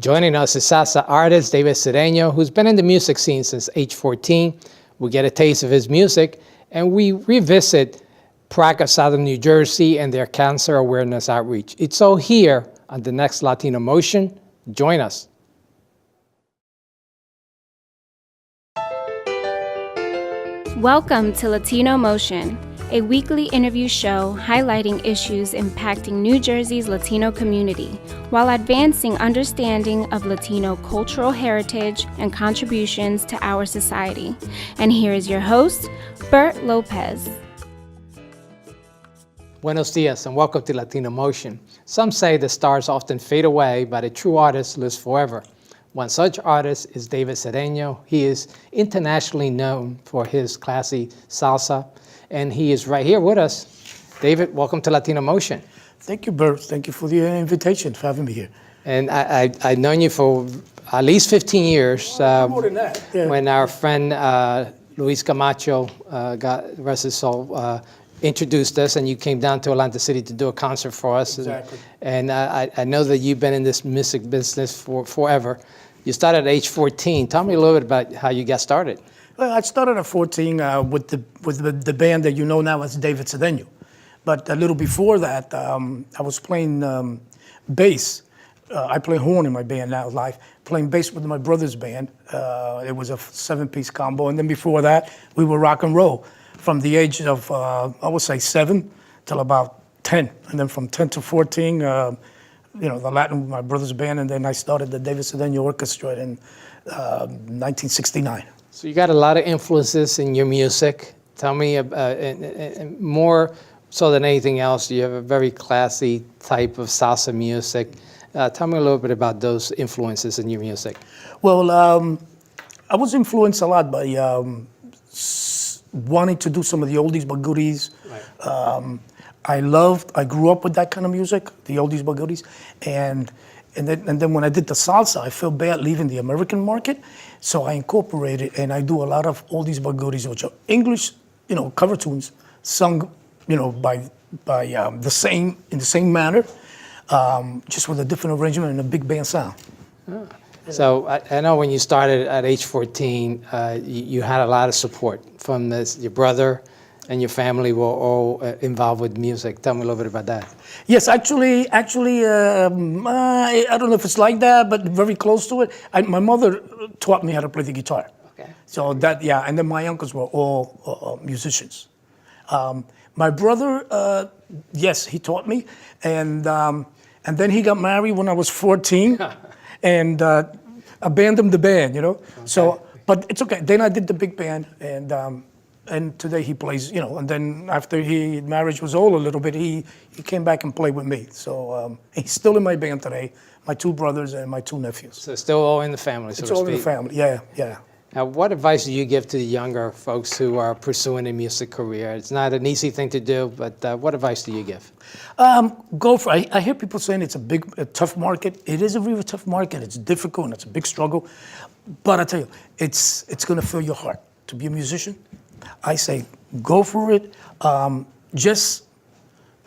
Joining us is salsa artist David Cedeno, who's been in the music scene since age 14. We get a taste of his music, and we revisit Prague of Southern New Jersey and their cancer awareness outreach. It's all here on the next Latino Motion. Join us. Welcome to Latino Motion, a weekly interview show highlighting issues impacting New Jersey's Latino community while advancing understanding of Latino cultural heritage and contributions to our society. And here is your host, Bert Lopez. Buenos dias and welcome to Latino Motion. Some say the stars often fade away, but a true artist lives forever. One such artist is David Cedeno. He is internationally known for his classy salsa, and he is right here with us. David, welcome to Latino Motion. Thank you, Bert. Thank you for the invitation, for having me here. And I've known you for at least 15 years. More than that. Yeah. When our friend Luis Camacho, God rest his soul, introduced us, and you came down to Atlantic City to do a concert for us. Exactly. And I know that you've been in this music business for forever. You started at age 14. Tell me a little bit about how you got started. Well, I started at 14 with the band that you know now as David Cedeno. But a little before that, I was playing bass. I play horn in my band now live, playing bass with my brother's band. It was a 7-piece combo. And then before that, we were rock and roll from the age of, I would say 7 till about 10. And then from 10 to 14, the Latin, my brother's band, and then I started the David Cedeno Orchestra in 1969. So you got a lot of influences in your music. Tell me, more so than anything else, you have a very classy type of salsa music. Tell me a little bit about those influences in your music. Well, I was influenced a lot by wanting to do some of the oldies but goodies. Right. I grew up with that kind of music, the oldies but goodies, and then when I did the salsa, I felt bad leaving the American market, so I incorporated and I do a lot of oldies but goodies, which are English, cover tunes, sung, by in the same manner, just with a different arrangement and a big band sound. Oh. So I know when you started at age 14, you had a lot of support from your brother and your family were all involved with music. Tell me a little bit about that. Yes, actually, I don't know if it's like that, but very close to it. My mother taught me how to play the guitar. Okay. So and then my uncles were all musicians. My brother, yes, he taught me, and then he got married when I was 14, and abandoned the band, Okay. So, but it's okay. Then I did the big band, and today he plays, and then after marriage was over a little bit, he came back and played with me. So he's still in my band today, my 2 brothers and my 2 nephews. So it's still all in the family, so to speak. It's all in the family, yeah. Now, what advice do you give to the younger folks who are pursuing a music career? It's not an easy thing to do, but what advice do you give? Go for it. I hear people saying it's a tough market. It is a really tough market. It's difficult and it's a big struggle. But I tell you, it's going to fill your heart to be a musician. I say, go for it. Just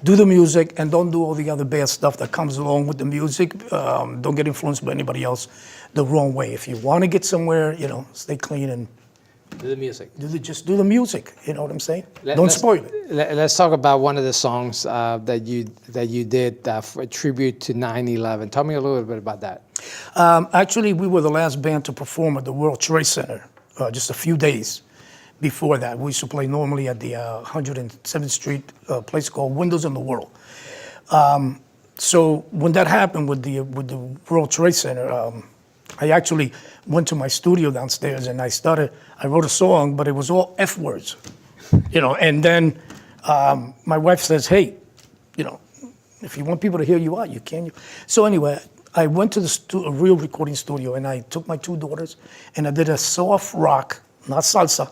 do the music and don't do all the other bad stuff that comes along with the music. Don't get influenced by anybody else the wrong way. If you want to get somewhere, stay clean and do the music. Just do the music. You know what I'm saying? Don't spoil it. Let's talk about one of the songs that you did for a tribute to 9/11. Tell me a little bit about that. Actually, we were the last band to perform at the World Trade Center just a few days before that. We used to play normally at the 107th Street place called Windows in the World. So when that happened with the World Trade Center, I actually went to my studio downstairs and I wrote a song, but it was all F words, and then my wife says, hey, if you want people to hear you out, you can. So anyway, I went to a real recording studio and I took my 2 daughters and I did a soft rock, not salsa,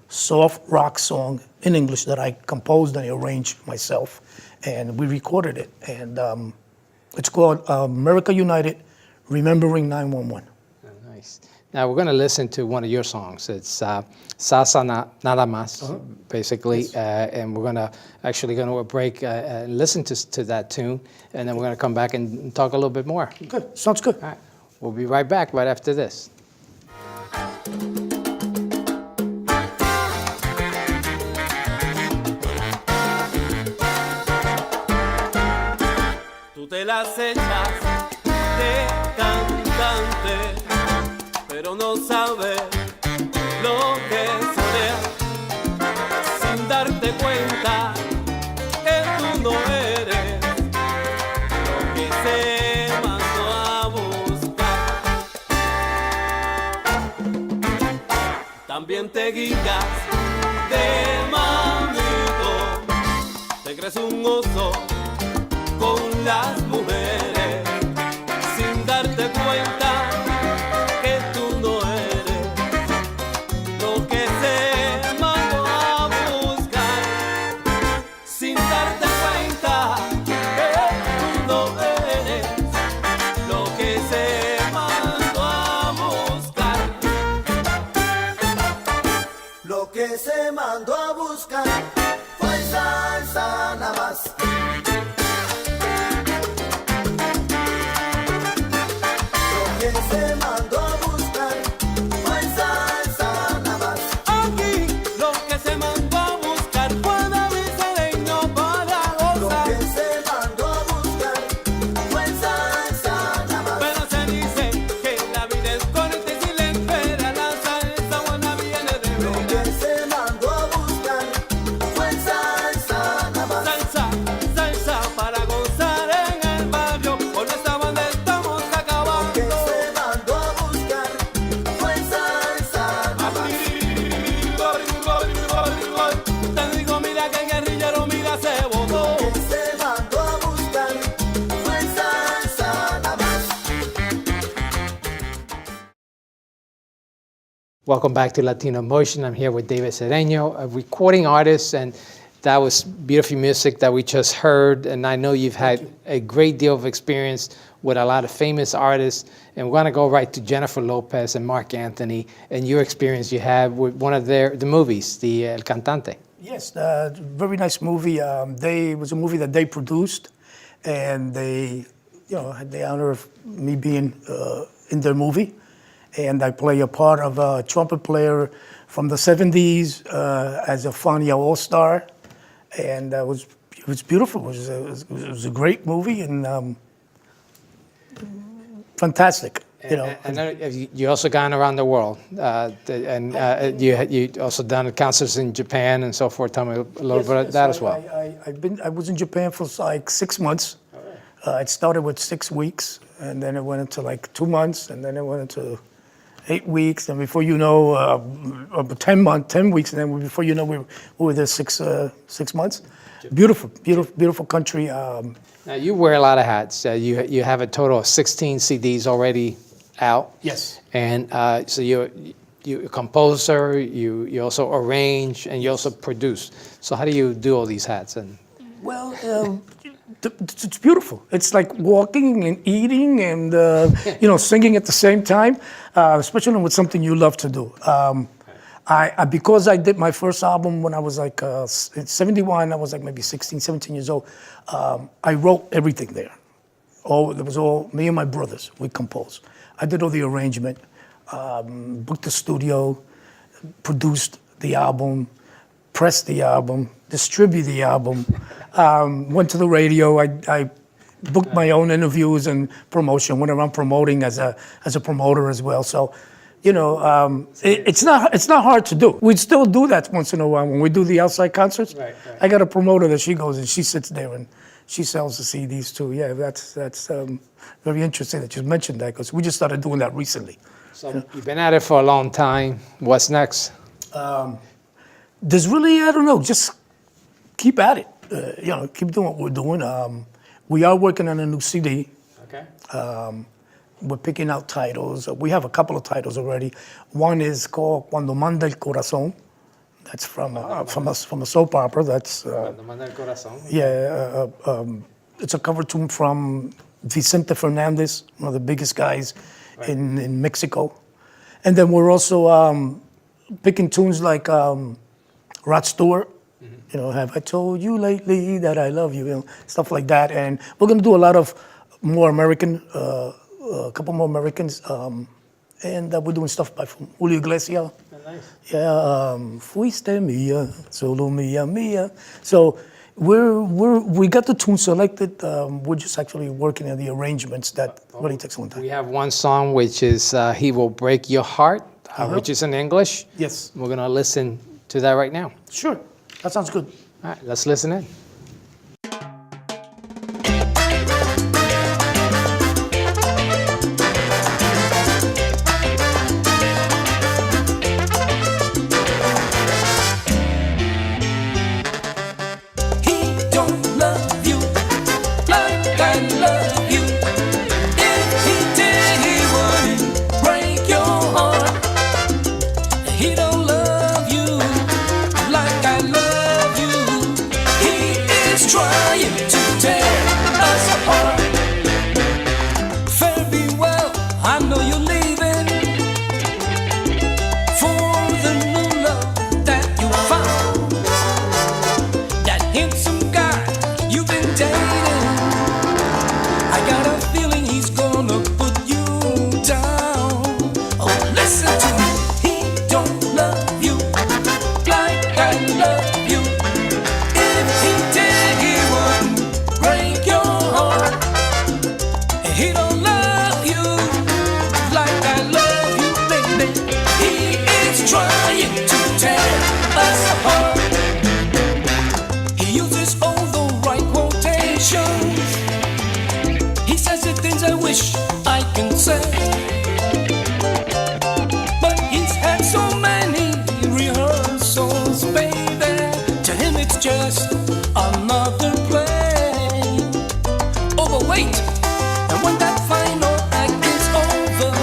soft rock song in English that I composed and arranged myself, and we recorded it. And it's called America United, Remembering 9/11. Oh, nice. Now we're going to listen to one of your songs. It's Salsa Nada Más, basically, yes. And we're going to break and listen to that tune, and then we're going to come back and talk a little bit more. Good, sounds good. All right. We'll be right back right after this. Tú te las echas de cantante, pero no sabes lo que soñas, sin darte cuenta que tú no eres lo que se mandó a buscar. También te guías de manito, te crees un oso con las mujeres, sin darte cuenta que tú no eres lo que se mandó a buscar, sin darte cuenta que tú no eres lo que se mandó a buscar. Lo que se mandó a buscar fue salsa nada más. Se mandó a buscar fue salsa nada más. Aquí lo que se mandó a buscar fue David Cedeno para gozar. Lo que se mandó a buscar fue salsa nada más. Pero se dice que la vida es corta y si le espera la salsa buena viene de Lo veras. que se mandó a buscar fue salsa nada más. Salsa, salsa para gozar en el barrio. Con esta banda estamos acabando. Que se mandó a buscar fue salsa nada más. Te digo, mira que el guerrillero, mira, se botó. Que se mandó a buscar fue salsa nada más. Welcome back to Latino Motion. I'm here with David Cedeno, a recording artist, and that was beautiful music that we just heard. And I know you've had a great deal of experience with a lot of famous artists. And we're going to go right to Jennifer Lopez and Mark Anthony and your experience you had with one of the movies, the El Cantante. Yes, very nice movie. It was a movie that they produced, and they, had the honor of me being in their movie. And I play a part of a trumpet player from the 70s as a Fania All-Star, and it was beautiful. It was a great movie and fantastic. And then you also gone around the world, you also done concerts in Japan and so forth. Tell me a little bit of that as well. I was in Japan for like 6 months. It started with 6 weeks, and then it went into like 2 months, and then it went into 8 weeks, and before you know, 10 weeks, and then before you know, we were there 6 months. Beautiful country. Now you wear a lot of hats. You have a total of 16 CDs already out. Yes. And so you're a composer. You also arrange and you also produce. So how do you do all these hats? Well, it's beautiful. It's like walking and eating and singing at the same time, especially with something you love to do. Because I did my first album when I was like 71, I was like maybe 16, 17 years old. I wrote everything there. It was all me and my brothers. We composed. I did all the arrangement, booked the studio, produced the album, pressed the album, distribute the album, went to the radio. I booked my own interviews and promotion, went around promoting as a promoter as well. So, it's not hard to do. We still do that once in a while when we do the outside concerts. Right. I got a promoter that she goes and she sits there and she sells the CDs too. Yeah, that's very interesting that you mentioned that because we just started doing that recently. So you've been at it for a long time. What's next? There's really, I don't know, just keep at it. Keep doing what we're doing. We are working on a new CD. Okay. We're picking out titles. We have a couple of titles already. One is called Cuando Manda el Corazón. That's from a soap opera. That's Cuando Manda el Corazón. it's a cover tune from Vicente Fernandez, one of the biggest guys in Mexico. And then we're also picking tunes like Rod Stewart. Have I told you lately that I love you? Stuff like that. And we're going to do a lot of more American a couple more Americans, and we're doing stuff by Julio Iglesias. Yeah, fuiste mía, solo mía, mía. So we got the tune selected. We're just actually working on the arrangements. That really takes a long time. We have one song which is He Will Break Your Heart, which is in English. Yes. We're going to listen to that right now. Sure, that sounds good. All right, let's listen in. He don't love you like I love you. If he did, he wouldn't break your heart. He don't love you like I love you. He is trying to tear us apart. Fare thee well, I know you're leaving for the new love that you found. That handsome guy you've been dating, I got a feeling he's gonna put you down. Oh, listen to me, he don't love you like I love you. If he did, he wouldn't break your heart. He don't love you like I love you, baby. He is trying to tear us apart. He uses all the right quotations. He says the things I wish I can say. But he's had so many rehearsals, baby. To him it's just another play. Oh, but wait, and when that final act is over,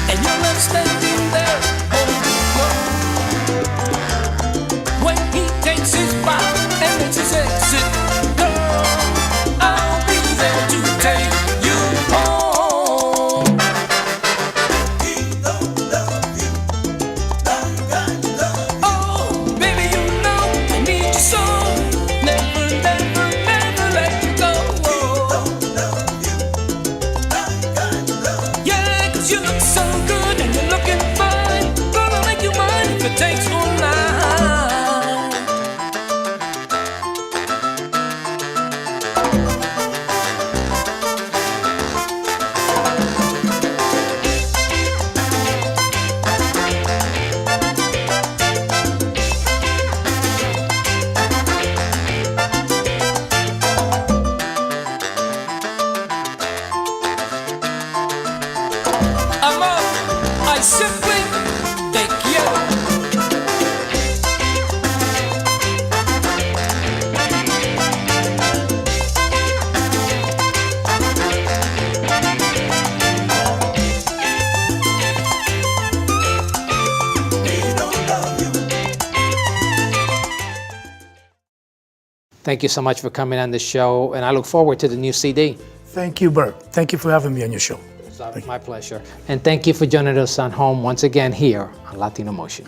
and you're left standing there holding on, when he takes his bow and makes his exit, girl, I'll be there to take you home. He don't love you like I love you. Oh, baby, you know I need you so. Never, never, never let you go. Don't love you like I love you. Yeah, 'cause you look so good and you're looking fine. Gonna make you mine if it takes all night. Amor, I simply te quiero. He don't love you. Thank you so much for coming on the show, and I look forward to the new CD. Thank you, Bert. Thank you for having me on your show. It's my pleasure. And thank you for joining us on home once again here on Latino Motion.